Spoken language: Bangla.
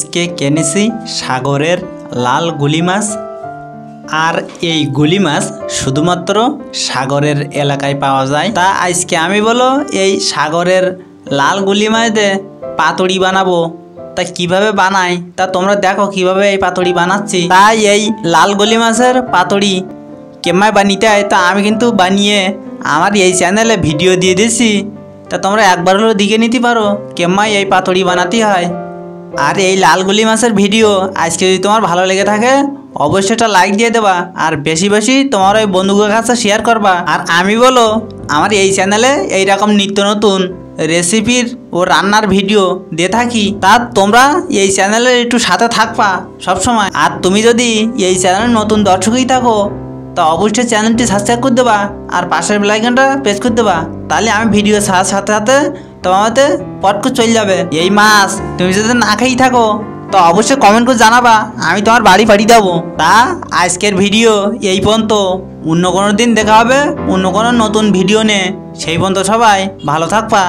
আজকে কিনেছি সাগরের লাল গুলি মাছ। আর এই গুলি মাছ শুধুমাত্র সাগরের এলাকায় পাওয়া যায়। তা আজকে আমি বলো এই সাগরের লাল গুলি মাছ দিয়ে পাতুড়ি বানাবো। তা কিভাবে বানাই তা তোমরা দেখো কিভাবে এই পাতুড়ি বানাচ্ছি। তাই এই লাল গুলি মাছের পাতুড়ি কেমন বানিতে হয় তা আমি কিন্তু বানিয়ে আমার এই চ্যানেলে ভিডিও দিয়ে দিয়েছি। তা তোমরা একবার হলেও দেখে নিতে পারো কেমন এই পাতুড়ি বানাতে হয়। আর এই লাল গুলি মাছের ভিডিও আজকে যদি তোমার ভালো লেগে থাকে অবশ্যই একটা লাইক দিয়ে দেবা, আর বেশি বেশি তোমার ওই বন্ধুদের কাছে শেয়ার করবা। আর আমি বলো আমার এই চ্যানেলে এইরকম নিত্য নতুন রেসিপির ও রান্নার ভিডিও দিয়ে থাকি। তা তোমরা এই চ্যানেলে একটু সাথে থাকবা সবসময়। আর তুমি যদি এই চ্যানেলে নতুন দর্শকই থাকো তা অবশ্যই চ্যানেলটি সাবস্ক্রাইব করে দেবা আর পাশের বেল আইকনটা প্রেস করে দেবা। তাহলে আমি ভিডিও ছাড়ার সাথে সাথে তোমাদের পট করে চলে যাবে। এই মাছ তুমি যদি না খেয়েই থাকো তো অবশ্যই কমেন্ট করে জানাবা, আমি তোমার বাড়ি পাঠিয়ে দেবো। তা আজকের ভিডিও এই পর্যন্ত, অন্য কোনো দিন দেখা হবে অন্য কোনো নতুন ভিডিও নিয়ে। সেই পর্যন্ত সবাই ভালো থাকবা।